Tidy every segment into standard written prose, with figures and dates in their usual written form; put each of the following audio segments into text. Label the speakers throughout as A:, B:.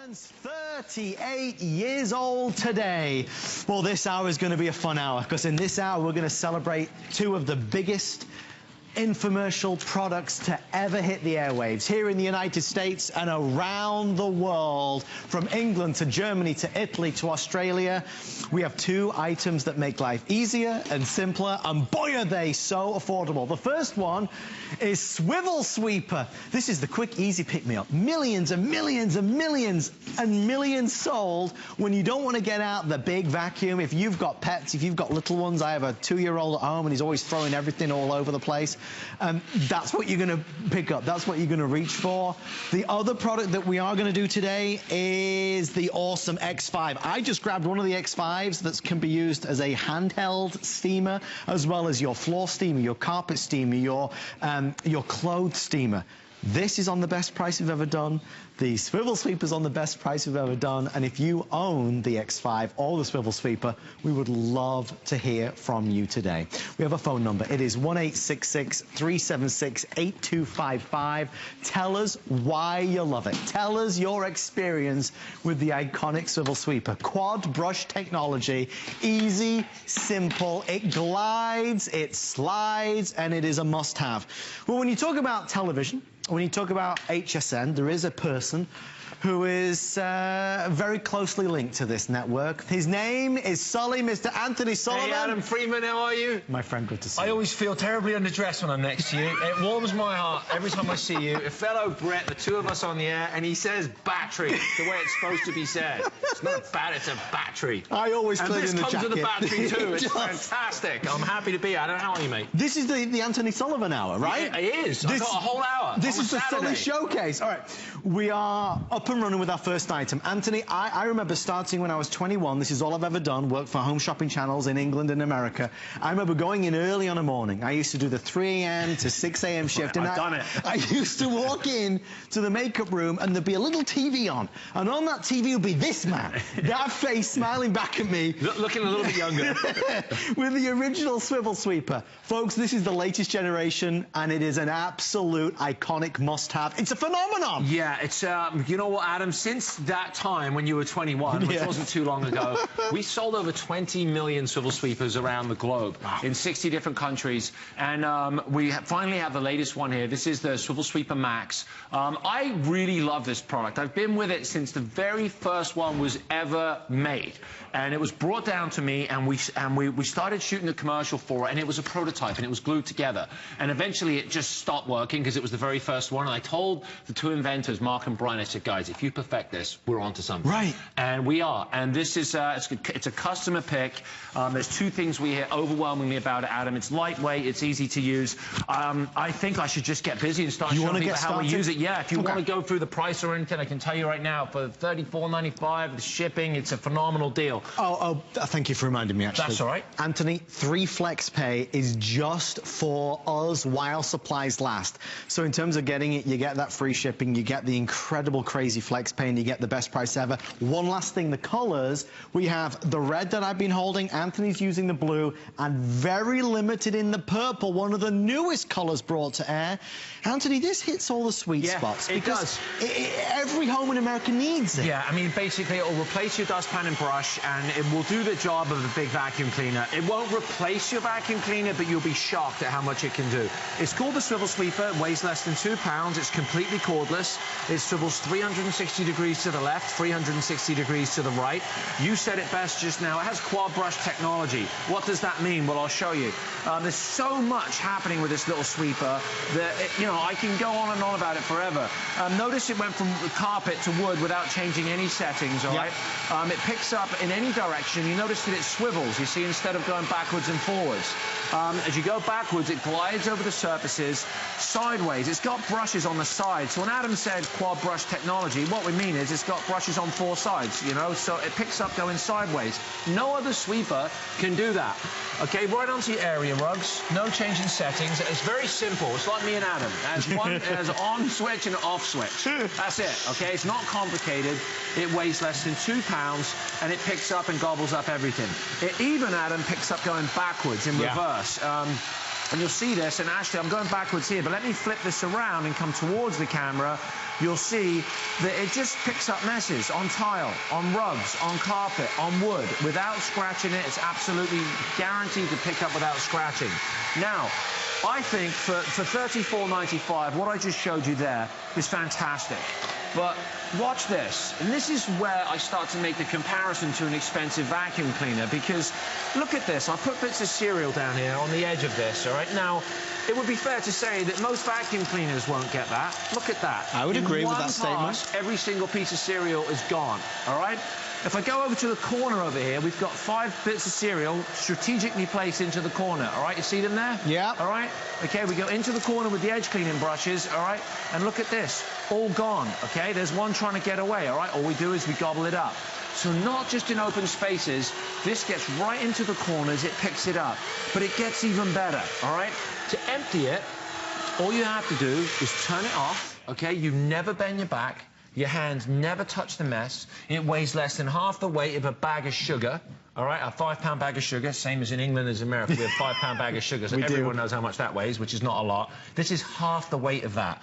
A: Turns 38 years old today. Well, this hour is going to be a fun hour, because in this hour we're going to celebrate two of the biggest infomercial products to ever hit the airwaves here in the United States and around the world. From England to Germany to Italy to Australia, we have two items that make life easier and simpler, and boy are they so affordable. The first one is Swivel Sweeper. This is the quick, easy pick-me-up. Millions and millions and millions and millions sold when you don't want to get out the big vacuum. If you've got pets, if you've got little ones, I have a 2-year-old at home and he's always throwing everything all over the place. That's what you're going to pick up. That's what you're going to reach for. The other product that we are going to do today is the awesome X5. I just grabbed one of the X5s that can be used as a handheld steamer, as well as your floor steamer, your carpet steamer, your clothes steamer. This is on the best price we've ever done. The Swivel Sweeper's on the best price we've ever done. And if you own the X5 or the Swivel Sweeper, we would love to hear from you today. We have a phone number. It is 1-866-376-8255. Tell us why you love it. Tell us your experience with the iconic Swivel Sweeper. Quad brush technology, easy, simple, it glides, it slides, and it is a must-have. Well, when you talk about television, when you talk about HSN, there is a person who is very closely linked to this network. His name is Sully, Mr. Anthony Sullivan.
B: Hey, Adam Freeman, how are you?
A: My friend, good to see you.
B: I always feel terribly underdressed when I'm next to you. It warms my heart every time I see you. A fellow Brett, the two of us on the air, and he says battery, the way it's supposed to be said. It's not a bat, it's a battery.
A: I always
B: and
A: play
B: this
A: in the
B: comes
A: jacket.
B: with a battery too. It's fantastic. I'm happy to be here. I don't know how are you, mate.
A: This is the Anthony Sullivan hour, right?
B: Yeah, it is. I've got a whole hour.
A: This is the Sully Showcase. All right, we are up and running with our first item. Anthony, I remember starting when I was 21. This is all I've ever done, worked for home shopping channels in England and America. I remember going in early on a morning. I used to do the 3 a.m. to 6 a.m. shift.
B: I've done it.
A: I used to walk in to the makeup room and there'd be a little TV on. And on that TV would be this man, that face smiling back at me.
B: Looking a little bit younger.
A: With the original Swivel Sweeper. Folks, this is the latest generation and it is an absolute iconic must-have. It's a phenomenon.
B: Yeah, it's, you know what, Adam, since that time when you were 21, which wasn't too long ago, we sold over 20 million Swivel Sweepers around the globe in 60 different countries. And we finally have the latest one here. This is the Swivel Sweeper Max. I really love this product. I've been with it since the very first one was ever made. And it was brought down to me, and we started shooting a commercial for it, and it was a prototype, and it was glued together. And eventually it just stopped working because it was the very first one. And I told the two inventors, Mark and Brian, I said, guys, if you perfect this, we're onto something.
A: Right.
B: And we are. And this is, it's a customer pick. There's two things we hear overwhelmingly about it, Adam. It's lightweight, it's easy to use. I think I should just get busy and start showing people how we use it. Yeah, if you want to go through the price or anything, I can tell you right now, for $34.95, the shipping, it's a phenomenal deal.
A: Oh, thank you for reminding me, actually.
B: That's all right.
A: Anthony, 3 flex pay is just for us while supplies last. So in terms of getting it, you get that free shipping, you get the incredible, crazy flex pay, and you get the best price ever. One last thing, the colors. We have the red that I've been holding, Anthony's using the blue, and very limited in the purple, one of the newest colors brought to air. Anthony, this hits all the sweet spots.
B: It does.
A: Every home in America needs it.
B: Yeah, I mean, basically, it will replace your dustpan and brush, and it will do the job of a big vacuum cleaner. It won't replace your vacuum cleaner, but you'll be shocked at how much it can do. It's called the Swivel Sweeper. It weighs less than 2 pounds. It's completely cordless. It swivels 360 degrees to the left, 360 degrees to the right. You said it best just now. It has quad brush technology. What does that mean? Well, I'll show you. There's so much happening with this little sweeper that, you know, I can go on and on about it forever. Notice it went from carpet to wood without changing any settings, all right? It picks up in any direction. You notice that it swivels, you see, instead of going backwards and forwards. As you go backwards, it glides over the surfaces sideways. It's got brushes on the side. So when Adam said quad brush technology, what we mean is it's got brushes on 4 sides, you know, so it picks up going sideways. No other sweeper can do that. Okay, right onto your area rugs. No change in settings. It's very simple. It's like me and Adam. It has on switch and off switch. That's it, okay? It's not complicated. It weighs less than 2 pounds, and it picks up and gobbles up everything. It even, Adam, picks up going backwards in reverse. and you'll see this, and actually I'm going backwards here, but let me flip this around and come towards the camera. You'll see that it just picks up messes on tile, on rugs, on carpet, on wood, without scratching it. It's absolutely guaranteed to pick up without scratching. Now, I think for $34.95, what I just showed you there is fantastic. But watch this, and this is where I start to make the comparison to an expensive vacuum cleaner, because look at this. I put bits of cereal down here on the edge of this, all right? Now, it would be fair to say that most vacuum cleaners won't get that. Look at that.
A: I would agree with that statement.
B: Every single piece of cereal is gone, all right? If I go over to the corner over here, we've got 5 bits of cereal strategically placed into the corner, all right? You see them there?
A: Yeah.
B: All right? Okay, we go into the corner with the edge cleaning brushes, all right? And look at this, all gone, okay? There's one trying to get away, all right? All we do is we gobble it up. So not just in open spaces, this gets right into the corners, it picks it up. But it gets even better, all right? To empty it, all you have to do is turn it off, okay? You never bend your back. Your hands never touch the mess. It weighs less than half the weight of a bag of sugar. All right, a 5-pound bag of sugar, same as in England as America. We have 5-pound bag of sugar, so everyone knows how much that weighs, which is not a lot. This is half the weight of that.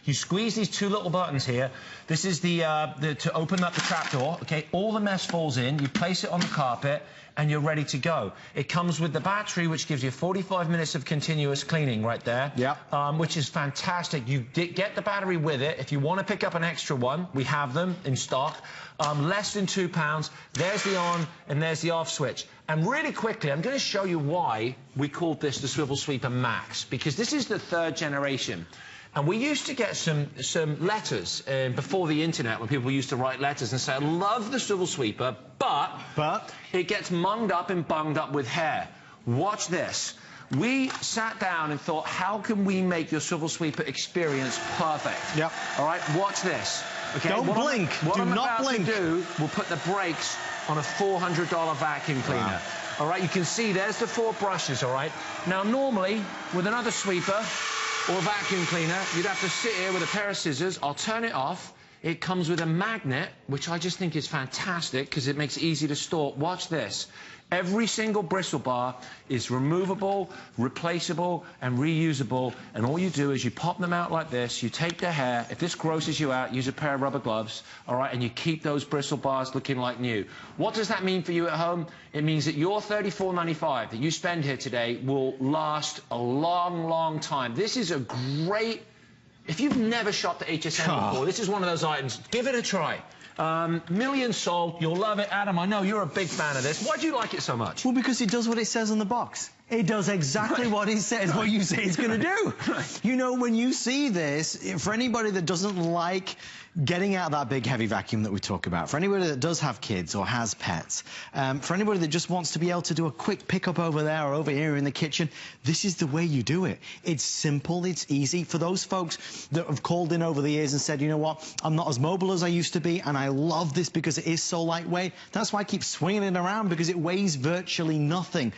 B: You squeeze these 2 little buttons here. This is the to open up the trapdoor. Okay, all the mess falls in. You place it on the carpet, and you're ready to go. It comes with the battery, which gives you 45 minutes of continuous cleaning right there. Yeah. Which is fantastic. You get the battery with it. If you want to pick up an extra one, we have them in stock. Less than £2. There's the on and there's the off switch. And really quickly, I'm going to show you why we called this the Swivel Sweeper Max, because this is the 3rd generation. And we used to get some letters before the internet, when people used to write letters and say, I love the Swivel Sweeper, but it gets munged up and bunged up with hair. Watch this. We sat down and thought, how can we make your Swivel Sweeper experience perfect? Yep. All right, watch this. Okay,
A: Don't blink.
B: What I'm about
A: blink.
B: to do, we'll put the brakes on a $400 vacuum cleaner. Wow. All right, you can see there's the 4 brushes, all right? Now, normally, with another sweeper or a vacuum cleaner, you'd have to sit here with a pair of scissors. I'll turn it off. It comes with a magnet, which I just think is fantastic because it makes it easy to store. Watch this. Every single bristle bar is removable, replaceable, and reusable. And all you do is you pop them out like this. You take the hair. If this grosses you out, use a pair of rubber gloves, all right? And you keep those bristle bars looking like new. What does that mean for you at home? It means that your $34.95 that you spend here today will last a long, long time. This is a great... If you've never shopped at HSN before, this is one of those items. Give it a try. Millions sold. You'll love it. Adam, I know you're a big fan of this. Why do you like it so much?
A: Well, because it does what it says on the box. It does exactly what it says, what you say it's going to do. You know, when you see this, for anybody that doesn't like getting out that big, heavy vacuum that we talk about, for anybody that does have kids or has pets, for anybody that just wants to be able to do a quick pickup over there or over here in the kitchen, this is the way you do it. It's simple, it's easy. For those folks that have called in over the years and said, you know what, I'm not as mobile as I used to be, and I love this because it is so lightweight, that's why I keep swinging it around, because it weighs virtually nothing.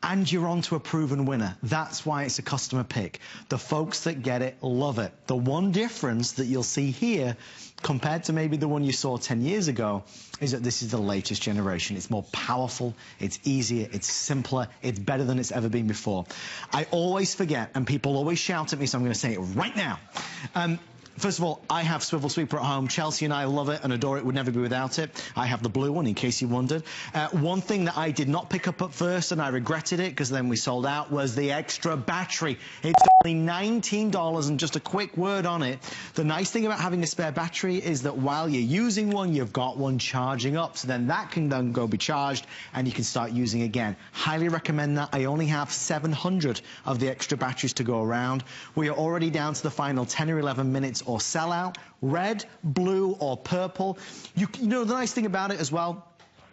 A: And you're on to a proven winner. That's why it's a customer pick. The folks that get it love it. The one difference that you'll see here, compared to maybe the one you saw 10 years ago, is that this is the latest generation. It's more powerful, it's easier, it's simpler, it's better than it's ever been before. I always forget, and people always shout at me, so I'm going to say it right now. First of all, I have Swivel Sweeper at home. Chelsea and I love it and adore it. Would never be without it. I have the blue one, in case you wondered. One thing that I did not pick up at first, and I regretted it because then we sold out, was the extra battery. It's only $19, and just a quick word on it. The nice thing about having a spare battery is that while you're using one, you've got one charging up. So then that can then go be charged, and you can start using again. Highly recommend that. I only have 700 of the extra batteries to go around. We are already down to the final 10 or 11 minutes or sellout. Red, blue, or purple. You know, the nice thing about it as well,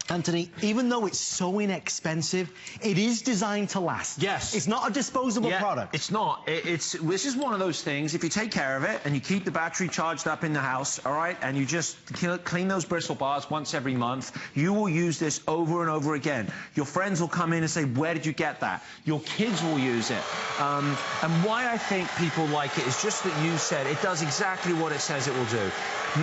A: Anthony, even though it's so inexpensive, it is designed to last. Yes. It's not a disposable product.
B: It's not. This is one of those things, if you take care of it and you keep the battery charged up in the house, all right, and you just clean those bristle bars once every month, you will use this over and over again. Your friends will come in and say, where did you get that? Your kids will use it. And why I think people like it is just that you said it does exactly what it says it will do.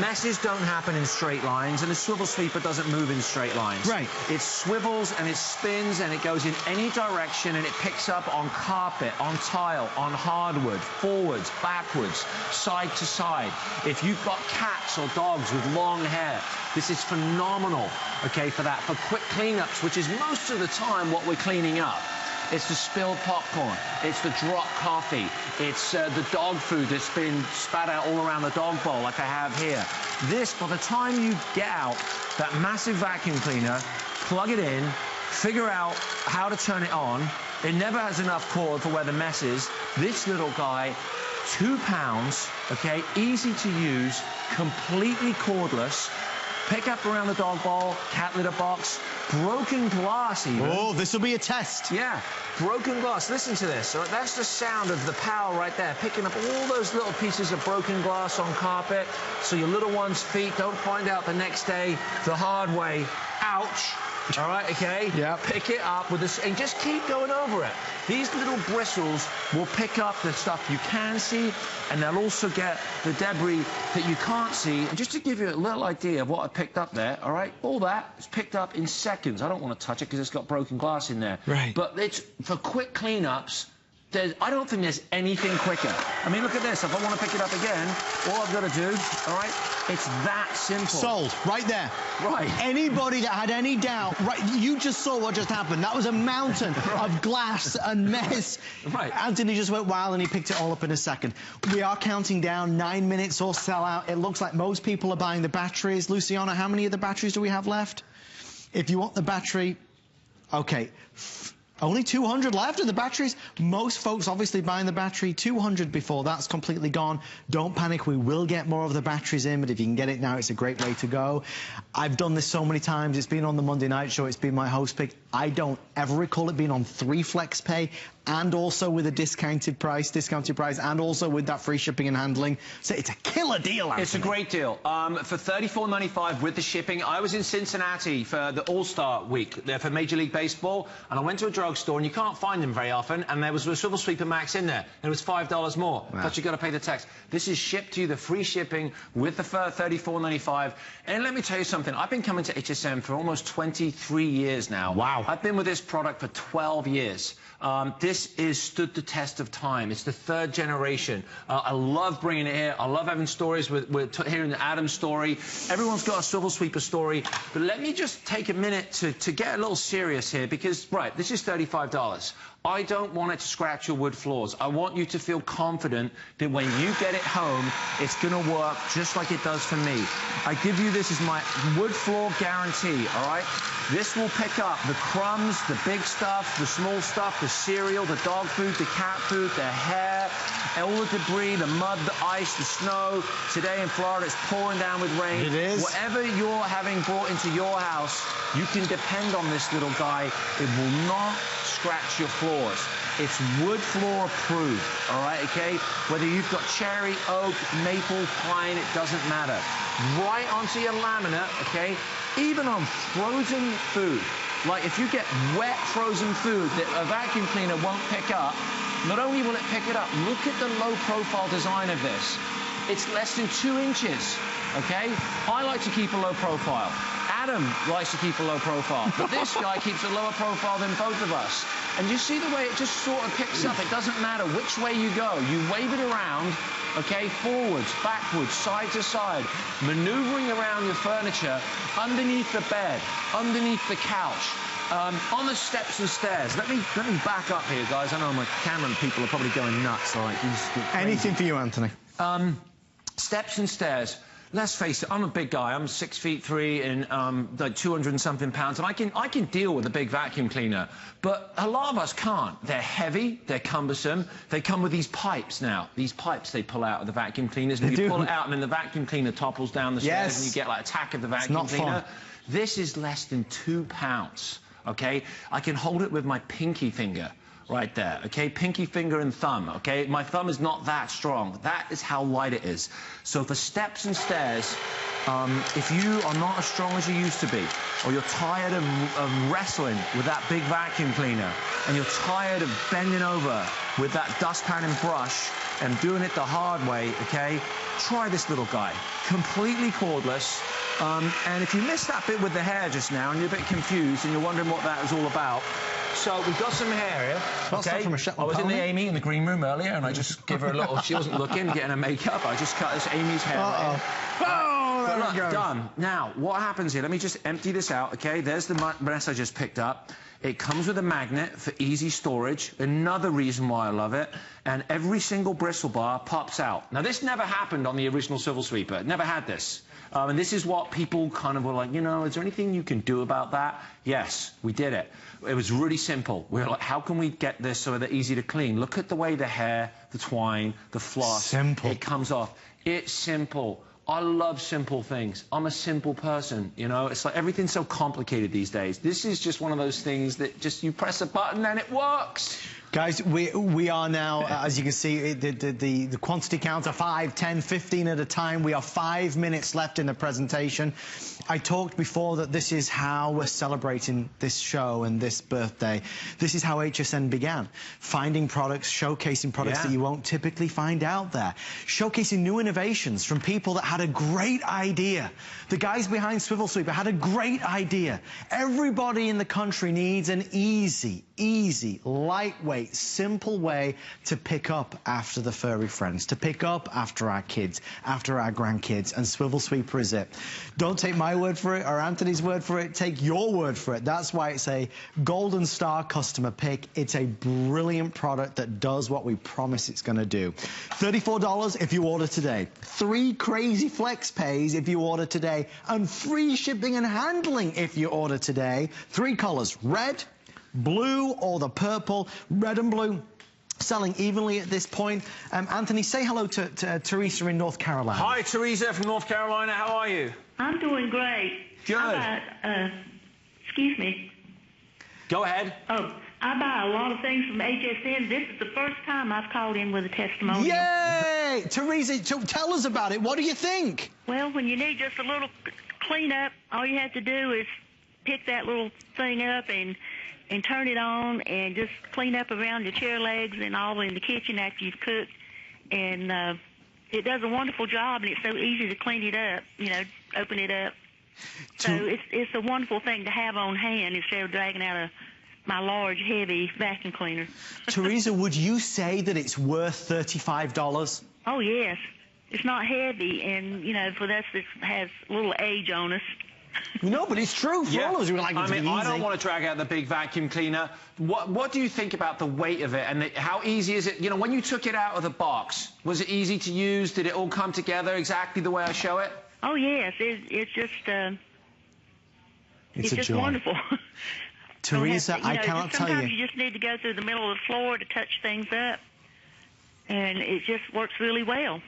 B: Messes don't happen in straight lines, and the swivel sweeper doesn't move in straight lines.
A: Right.
B: It swivels and it spins and it goes in any direction, and it picks up on carpet, on tile, on hardwood, forwards, backwards, side to side. If you've got cats or dogs with long hair, this is phenomenal, okay, for that. For quick cleanups, which is most of the time what we're cleaning up. It's the spilled popcorn, it's the dropped coffee, it's the dog food that's been spat out all around the dog bowl like I have here. This, by the time you get out that massive vacuum cleaner, plug it in, figure out how to turn it on. It never has enough cord for where the mess is. This little guy, 2 pounds, okay, easy to use, completely cordless. Pick up around the dog bowl, cat litter box, broken glass even.
A: Oh, this will be a test.
B: Yeah, broken glass. Listen to this. That's the sound of the power right there, picking up all those little pieces of broken glass on carpet, so your little one's feet don't find out the next day the hard way. Ouch. All right, okay?
A: Yeah.
B: Pick it up with this, and just keep going over it. These little bristles will pick up the stuff you can see, and they'll also get the debris that you can't see. And just to give you a little idea of what I picked up there, all right? All that is picked up in seconds. I don't want to touch it because it's got broken glass in there.
A: Right.
B: But it's for quick cleanups. I don't think there's anything quicker. I mean, look at this. If I want to pick it up again, all I've got to do, all right, it's that simple.
A: Sold, right there.
B: Right.
A: Anybody that had any doubt, right, you just saw what just happened. That was a mountain of glass and mess.
B: Right.
A: Anthony just went wild and he picked it all up in a second. We are counting down, 9 minutes or sell out. It looks like most people are buying the batteries. Luciana, how many of the batteries do we have left? If you want the battery, okay. Only 200 left of the batteries. Most folks obviously buying the battery. 200 before that's completely gone. Don't panic, we will get more of the batteries in, but if you can get it now, it's a great way to go. I've done this so many times. It's been on the Monday Night Show. It's been my host pick. I don't ever recall it being on 3 flex pay and also with a discounted price, and also with that free shipping and handling. So it's a killer deal, Anthony.
B: It's a great deal. For $34.95 with the shipping. I was in Cincinnati for the All-Star Week for Major League Baseball, and I went to a drugstore, and you can't find them very often, and there was a Swivel Sweeper Max in there, and it was $5 more.
A: Wow.
B: But you got to pay the tax. This is shipped to you, the free shipping with the $34.95. And let me tell you something. I've been coming to HSN for almost 23 years now.
A: Wow.
B: I've been with this product for 12 years. This is stood the test of time. It's the 3rd generation. I love bringing it here. I love having stories with hearing the Adam story. Everyone's got a Swivel Sweeper story. But let me just take a minute to get a little serious here, because, right, this is $35. I don't want it to scratch your wood floors. I want you to feel confident that when you get it home, it's going to work just like it does for me. I give you this as my wood floor guarantee, all right? This will pick up the crumbs, the big stuff, the small stuff, the cereal, the dog food, the cat food, the hair, all the debris, the mud, the ice, the snow. Today in Florida, it's pouring down with rain.
A: It is.
B: Whatever you're having brought into your house, you can depend on this little guy. It will not scratch your floors. It's wood floor approved, all right, okay? Whether you've got cherry, oak, maple, pine, it doesn't matter. Right onto your laminate, okay? Even on frozen food. Like if you get wet frozen food that a vacuum cleaner won't pick up, not only will it pick it up, look at the low profile design of this. It's less than 2 inches, okay? I like to keep a low profile. Adam likes to keep a low profile, but this guy keeps a lower profile than both of us. And you see the way it just sort of picks up. It doesn't matter which way you go. You wave it around, okay, forwards, backwards, side to side, maneuvering around your furniture, underneath the bed, underneath the couch, on the steps and stairs. Let me back up here, guys. I know my camera people are probably going nuts. Like,
A: Anything for you, Anthony.
B: Steps and stairs. Let's face it, I'm a big guy. I'm 6'3" and like 200 and something pounds, and I can deal with a big vacuum cleaner. But a lot of us can't. They're heavy, they're cumbersome. They come with these pipes now. These pipes they pull out of the vacuum cleaners. And you pull it out, and then the vacuum cleaner topples down the stairs, and you get like attack of the vacuum cleaner.
A: Fun.
B: This is less than 2 pounds. Okay, I can hold it with my pinky finger. Right there, okay? Pinky finger and thumb, okay? My thumb is not that strong. That is how light it is. So for steps and stairs, if you are not as strong as you used to be, or you're tired of wrestling with that big vacuum cleaner, and you're tired of bending over with that dustpan and brush and doing it the hard way, okay, try this little guy. Completely cordless. And if you missed that bit with the hair just now and you're a bit confused and you're wondering what that was all about, so we've got some hair here. Okay.
A: From a
B: I was in the Amy in the green room earlier and I just gave her a little, she wasn't looking, getting her makeup. I just cut this Amy's hair.
A: Oh,
B: look, done. Now, what happens here? Let me just empty this out, okay? There's the mess I just picked up. It comes with a magnet for easy storage, another reason why I love it, and every single bristle bar pops out. Now, this never happened on the original Swivel Sweeper. It never had this. And this is what people kind of were like, you know, is there anything you can do about that? Yes, we did it. It was really simple. We were like, how can we get this so they're easy to clean? Look at the way the hair, the twine, the floss,
A: simple.
B: It comes off. It's simple. I love simple things. I'm a simple person, you know? It's like everything's so complicated these days. This is just one of those things that just you press a button and it works.
A: Guys, we are now, as you can see, the quantity counts are 5, 10, 15 at a time. We are 5 minutes left in the presentation. I talked before that this is how we're celebrating this show and this birthday. This is how HSN began. Finding products, showcasing products that you won't typically find out there. Showcasing new innovations from people that had a great idea. The guys behind Swivel Sweeper had a great idea. Everybody in the country needs an easy, lightweight, simple way to pick up after the furry friends, to pick up after our kids, after our grandkids, and Swivel Sweeper is it. Don't take my word for it or Anthony's word for it, take your word for it. That's why it's a Golden Star customer pick. It's a brilliant product that does what we promise it's going to do. $34 if you order today. 3 crazy flex pays if you order today, and free shipping and handling if you order today. 3 colors, red, blue, or the purple. Red and blue selling evenly at this point. Anthony, say hello to Teresa in North Carolina.
B: Hi, Teresa from North Carolina. How are you?
C: I'm doing great.
B: Good.
C: Excuse me.
B: Go ahead.
C: Oh, I buy a lot of things from HSN. This is the first time I've called in with a testimonial.
A: Yay! Teresa, tell us about it. What do you think?
C: Well, when you need just a little cleanup, all you have to do is pick that little thing up and turn it on and just clean up around your chair legs and all in the kitchen after you've cooked. And it does a wonderful job, and it's so easy to clean it up, you know, open it up. So it's a wonderful thing to have on hand instead of dragging out a my large, heavy vacuum cleaner.
A: Teresa, would you say that it's worth $35?
C: Oh, yes. It's not heavy, and, you know, for us, it has a little age on us.
A: No, but it's true for all of us who like it to be easy.
B: I don't want to drag out the big vacuum cleaner. What do you think about the weight of it, and how easy is it? You know, when you took it out of the box, was it easy to use? Did it all come together exactly the way I show it?
C: Oh, yes. It's just... it's just
A: joy.
C: Wonderful.
A: Teresa, I cannot tell you.
C: Sometimes you just need to go through the middle of the floor to touch things up, and it just works really well.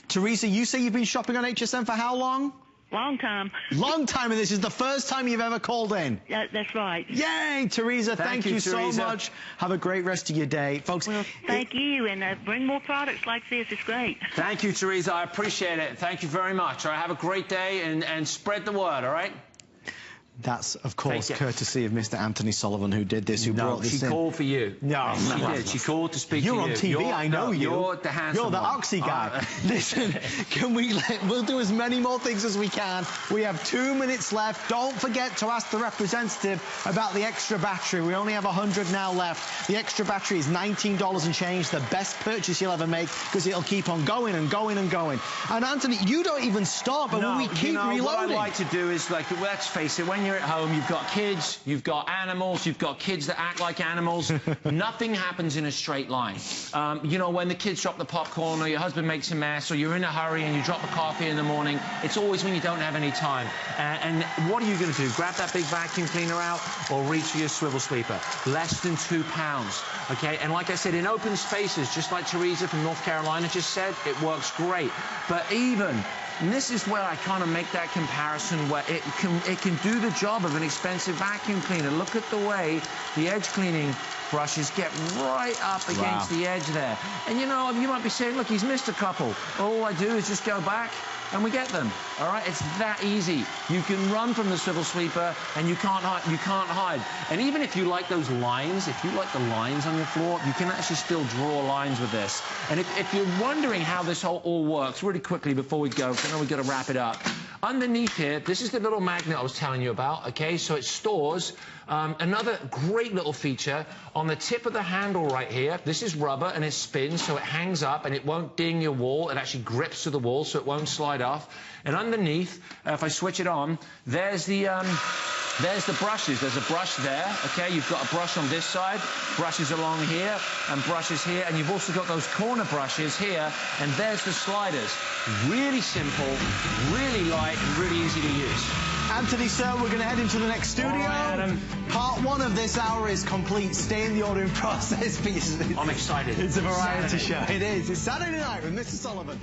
A: Teresa, you say you've been shopping on HSN for how long?
C: Long time.
A: Long time, and this is the first time you've ever called in.
C: That's right.
A: Yay, Teresa, thank you so much. Have a great rest of your day. Folks,
C: well, thank you, and bring more products like this. It's great.
B: Thank you, Teresa. I appreciate it. Thank you very much. All right, have a great day, and spread the word, all right?
A: That's, of course, courtesy of Mr. Anthony Sullivan, who did this, who brought this in.
B: No, she called for you.
A: No,
B: she did. She called to speak to you.
A: You're on TV, I know you.
B: You're the handsome
A: You're the
B: one.
A: Oxy guy. Listen, we'll do as many more things as we can. We have 2 minutes left. Don't forget to ask the representative about the extra battery. We only have 100 now left. The extra battery is $19 and change, the best purchase you'll ever make, because it'll keep on going and going and going. And Anthony, you don't even stop, but we keep reloading.
B: What I like to do is, like, let's face it, when you're at home, you've got kids, you've got animals, you've got kids that act like animals. Nothing happens in a straight line. You know, when the kids drop the popcorn, or your husband makes a mess, or you're in a hurry and you drop the coffee in the morning, it's always when you don't have any time. And what are you going to do? Grab that big vacuum cleaner out or reach for your Swivel Sweeper? Less than £2, okay? And like I said, in open spaces, just like Teresa from North Carolina just said, it works great. But and this is where I kind of make that comparison where it can do the job of an expensive vacuum cleaner. Look at the way the edge cleaning brushes get right up against the edge there. And, you know, you might be saying, look, he's missed a couple. All I do is just go back
D: and we get them. All right, it's that easy. You can run from the swivel sweeper, and you can't hide. And even if you like those lines, if you like the lines on your floor, you can actually still draw lines with this. And if you're wondering how this all works, really quickly before we go, because I know we've got to wrap it up. Underneath here, this is the little magnet I was telling you about, okay? So it stores another great little feature on the tip of the handle right here. This is rubber, and it spins, so it hangs up, and it won't ding your wall. It actually grips to the wall, so it won't slide off. And underneath, if I switch it on, there's the brushes. There's a brush there, okay? You've got a brush on this side, brushes along here, and brushes here, and you've also got those corner brushes here, and there's the sliders. Really simple, really light, and really easy to use.
A: Anthony, sir, we're going to head into the next studio.
D: All right, Adam.
A: Part 1 of this hour is complete. Stay in the ordering process.
B: I'm excited.
A: It's a variety show. It is. It's Saturday night with Mr. Sullivan.